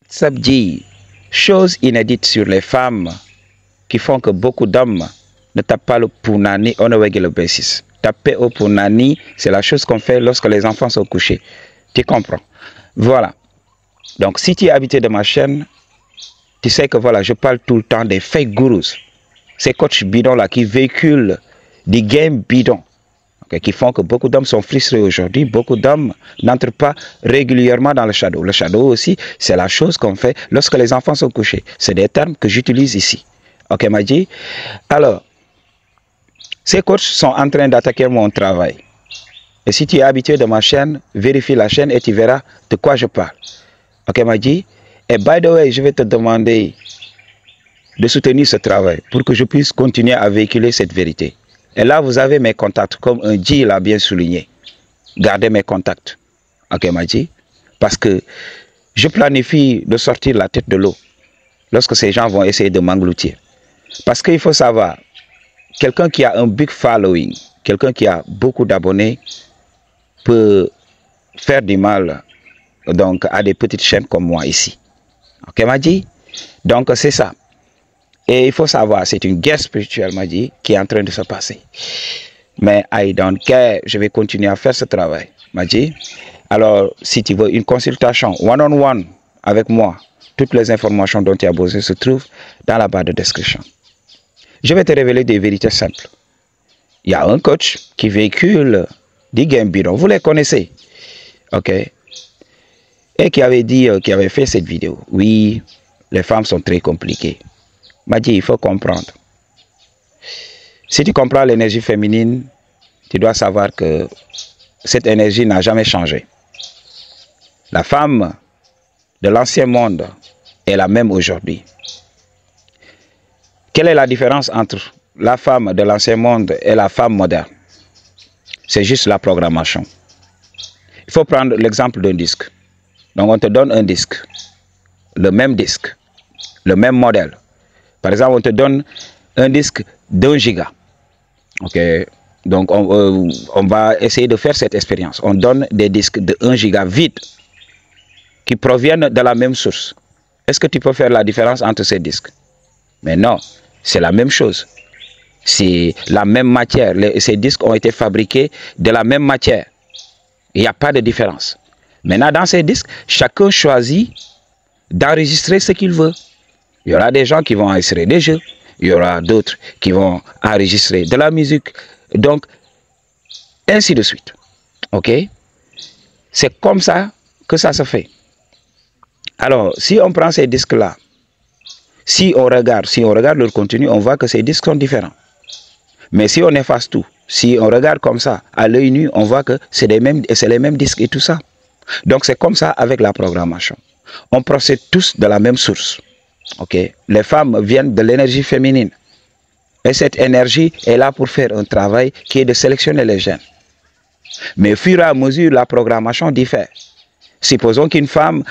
Sabdi, chose inédite sur les femmes qui font que beaucoup d'hommes ne tapent pas le punani on le basis. Taper au punani, c'est la chose qu'on fait lorsque les enfants sont couchés. Tu comprends? Voilà. Donc, si tu es habitué de ma chaîne, tu sais que voilà, je parle tout le temps des fake gurus. Ces coachs bidons-là qui véhiculent des games bidons. Okay, qui font que beaucoup d'hommes sont frustrés aujourd'hui. Beaucoup d'hommes n'entrent pas régulièrement dans le shadow. Le shadow aussi, c'est la chose qu'on fait lorsque les enfants sont couchés. C'est des termes que j'utilise ici. Ok, Madji? Alors, ces coachs sont en train d'attaquer mon travail. Et si tu es habitué de ma chaîne, vérifie la chaîne et tu verras de quoi je parle. Ok, Madji? Et by the way, je vais te demander de soutenir ce travail pour que je puisse continuer à véhiculer cette vérité. Et là, vous avez mes contacts, comme un G l'a bien souligné. Gardez mes contacts. Ok, Madji? Parce que je planifie de sortir la tête de l'eau lorsque ces gens vont essayer de m'engloutir. Parce qu'il faut savoir, quelqu'un qui a un big following, quelqu'un qui a beaucoup d'abonnés, peut faire du mal donc, à des petites chaînes comme moi ici. Ok, Madji? Donc, c'est ça. Et il faut savoir, c'est une guerre spirituelle, Madji, qui est en train de se passer. Mais I don't care, je vais continuer à faire ce travail, Madji. Alors, si tu veux une consultation one-on-one avec moi, toutes les informations dont tu as besoin se trouvent dans la barre de description. Je vais te révéler des vérités simples. Il y a un coach qui véhicule des games bidons, vous les connaissez, ok? Et qui avait dit, qui avait fait cette vidéo. Oui, les femmes sont très compliquées. Madji, il faut comprendre. Si tu comprends l'énergie féminine, tu dois savoir que cette énergie n'a jamais changé. La femme de l'ancien monde est la même aujourd'hui. Quelle est la différence entre la femme de l'ancien monde et la femme moderne? C'est juste la programmation. Il faut prendre l'exemple d'un disque. Donc on te donne un disque, le même modèle. Par exemple, on te donne un disque d'1 giga. Ok, donc on va essayer de faire cette expérience. On donne des disques de 1 giga vides qui proviennent de la même source. Est-ce que tu peux faire la différence entre ces disques? Mais non, c'est la même chose. C'est la même matière. Ces disques ont été fabriqués de la même matière. Il n'y a pas de différence. Maintenant, dans ces disques, chacun choisit d'enregistrer ce qu'il veut. Il y aura des gens qui vont enregistrer des jeux. Il y aura d'autres qui vont enregistrer de la musique. Donc, ainsi de suite. Ok? C'est comme ça que ça se fait. Alors, si on prend ces disques-là, si on regarde leur contenu, on voit que ces disques sont différents. Mais si on efface tout, si on regarde comme ça, à l'œil nu, on voit que c'est les mêmes disques et tout ça. Donc, c'est comme ça avec la programmation. On procède tous de la même source. Okay. Les femmes viennent de l'énergie féminine. Et cette énergie est là pour faire un travail qui est de sélectionner les gènes. Mais au fur et à mesure, la programmation diffère. Supposons qu'une femme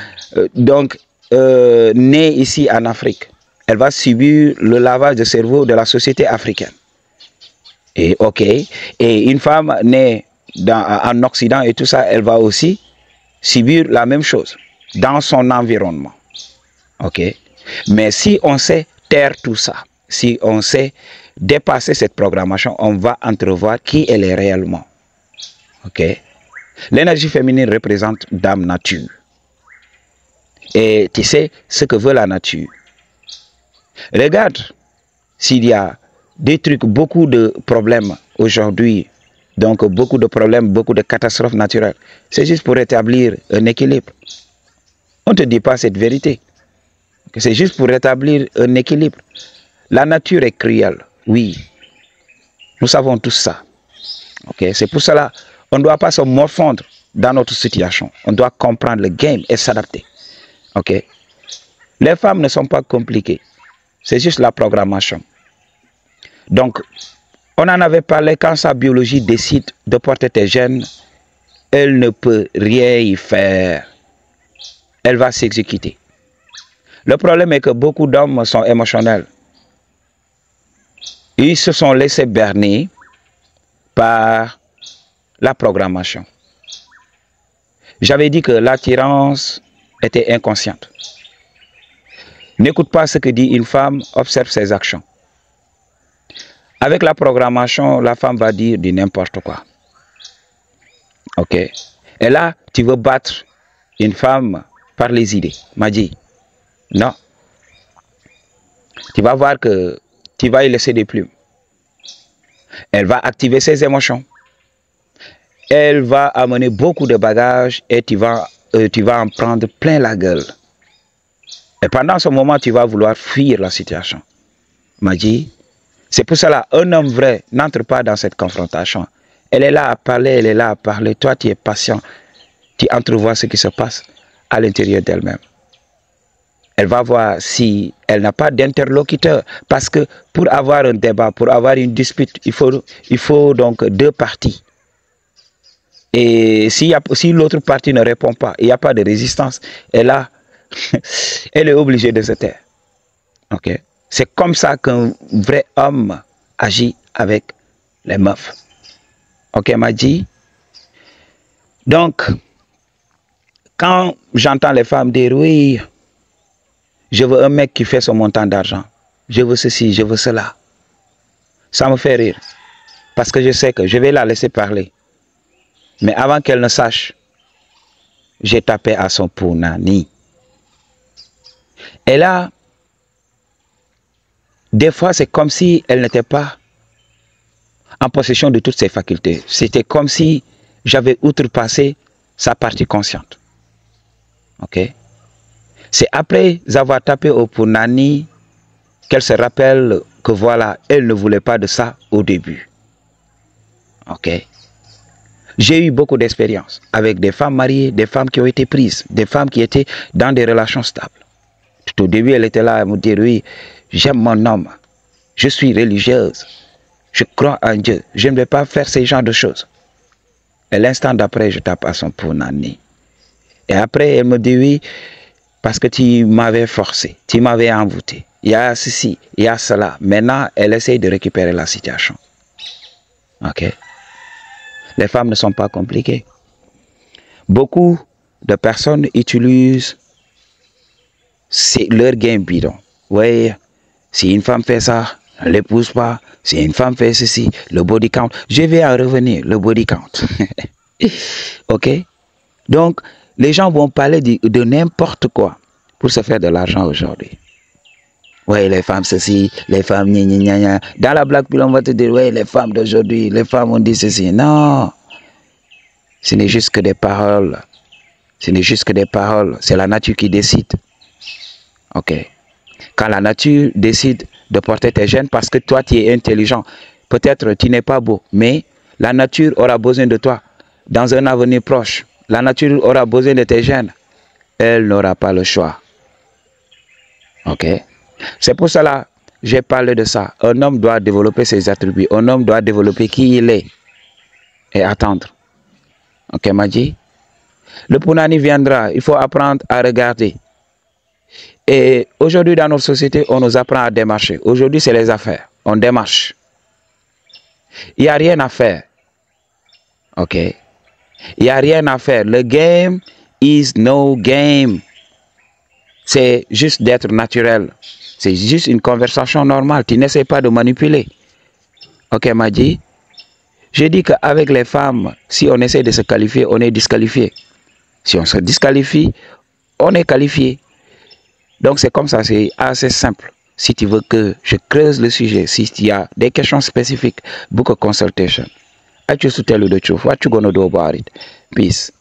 née ici en Afrique, elle va subir le lavage de cerveau de la société africaine. Et ok, et une femme née en Occident et tout ça, elle va aussi subir la même chose dans son environnement. Ok. Mais si on sait taire tout ça, si on sait dépasser cette programmation, on va entrevoir qui elle est réellement. Ok? L'énergie féminine représente Dame Nature. Et tu sais ce que veut la nature. Regarde, s'il y a des trucs, beaucoup de problèmes aujourd'hui, donc beaucoup de problèmes, beaucoup de catastrophes naturelles, c'est juste pour rétablir un équilibre. On ne te dit pas cette vérité. C'est juste pour rétablir un équilibre. La nature est cruelle, oui. Nous savons tout ça. Okay? C'est pour cela qu'on ne doit pas se morfondre dans notre situation. On doit comprendre le game et s'adapter. Okay? Les femmes ne sont pas compliquées. C'est juste la programmation. Donc, on en avait parlé quand sa biologie décide de porter tes gènes, elle ne peut rien y faire. Elle va s'exécuter. Le problème est que beaucoup d'hommes sont émotionnels. Ils se sont laissés berner par la programmation. J'avais dit que l'attirance était inconsciente. N'écoute pas ce que dit une femme, observe ses actions. Avec la programmation, la femme va dire du n'importe quoi. Ok. Et là, tu veux battre une femme par les idées. M'a dit, non. Tu vas voir que tu vas y laisser des plumes. Elle va activer ses émotions. Elle va amener beaucoup de bagages et tu vas en prendre plein la gueule. Et pendant ce moment, tu vas vouloir fuir la situation. M'a dit, c'est pour cela un homme vrai n'entre pas dans cette confrontation. Elle est là à parler, elle est là à parler. Toi, tu es patient. Tu entrevois ce qui se passe à l'intérieur d'elle-même. Elle va voir si elle n'a pas d'interlocuteur. Parce que pour avoir un débat, pour avoir une dispute, il faut donc deux parties. Et si l'autre partie ne répond pas, il n'y a pas de résistance. Et là, elle est obligée de se taire. Okay? C'est comme ça qu'un vrai homme agit avec les meufs. Ok, m'a dit. Donc, quand j'entends les femmes dire oui, je veux un mec qui fait son montant d'argent, je veux ceci, je veux cela, ça me fait rire. Parce que je sais que je vais la laisser parler. Mais avant qu'elle ne sache, j'ai tapé à son punani. Et là, des fois, c'est comme si elle n'était pas en possession de toutes ses facultés. C'était comme si j'avais outrepassé sa partie consciente. Ok? C'est après avoir tapé au punani qu'elle se rappelle que voilà, elle ne voulait pas de ça au début. Ok? J'ai eu beaucoup d'expérience avec des femmes mariées, des femmes qui ont été prises, des femmes qui étaient dans des relations stables. Tout au début, elle était là à me dire, oui, j'aime mon homme, je suis religieuse, je crois en Dieu, je ne vais pas faire ce genre de choses. Et l'instant d'après, je tape à son punani. Et après, elle me dit, oui, parce que tu m'avais forcé, tu m'avais envoûté. Il y a ceci, il y a cela. Maintenant, elle essaye de récupérer la situation. Ok? Les femmes ne sont pas compliquées. Beaucoup de personnes utilisent leur game bidon. Oui, si une femme fait ça, ne l'épouse pas. Si une femme fait ceci, le body count. Je vais en revenir, le body count. Ok? Donc, les gens vont parler de n'importe quoi pour se faire de l'argent aujourd'hui. Oui, les femmes ceci, les femmes gna gna gna. Dans la blague, on va te dire, oui, les femmes d'aujourd'hui, les femmes ont dit ceci. Non, ce n'est juste que des paroles. Ce n'est juste que des paroles. C'est la nature qui décide. Ok. Quand la nature décide de porter tes gènes parce que toi, tu es intelligent, peut-être tu n'es pas beau, mais la nature aura besoin de toi dans un avenir proche. La nature aura besoin de tes gènes. Elle n'aura pas le choix. Ok. C'est pour cela que j'ai parlé de ça. Un homme doit développer ses attributs. Un homme doit développer qui il est. Et attendre. Ok, m'a dit. Le punani viendra. Il faut apprendre à regarder. Et aujourd'hui, dans notre société, on nous apprend à démarcher. Aujourd'hui, c'est les affaires. On démarche. Il n'y a rien à faire. Ok. Il n'y a rien à faire. Le game is no game. C'est juste d'être naturel. C'est juste une conversation normale. Tu n'essaies pas de manipuler. Ok, m'a dit. Je dis qu'avec les femmes, si on essaie de se qualifier, on est disqualifié. Si on se disqualifie, on est qualifié. Donc c'est comme ça, c'est assez simple. Si tu veux que je creuse le sujet, si il y a des questions spécifiques, book a consultation. What you gonna do about it? Peace.